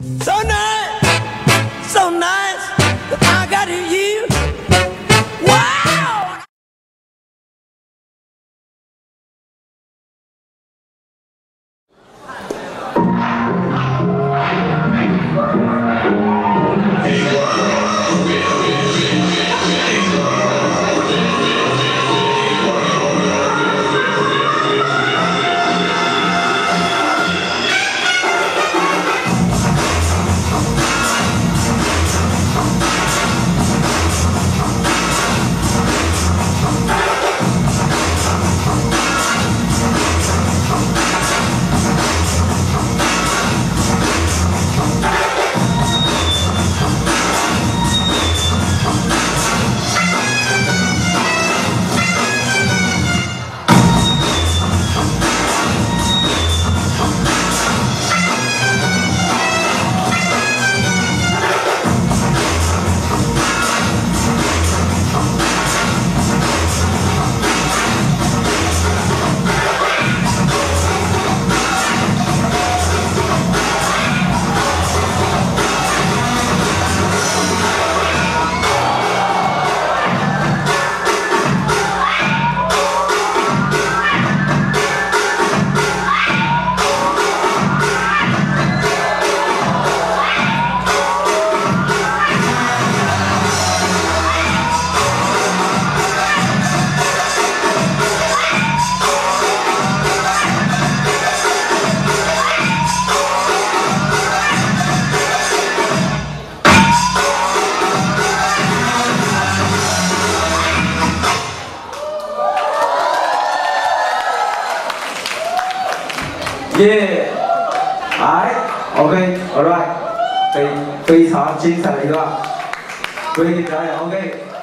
So nice, so nice that I got you. Wow! Yeah， 来 ，OK，Alright，非常精彩的一段，为你表演 OK。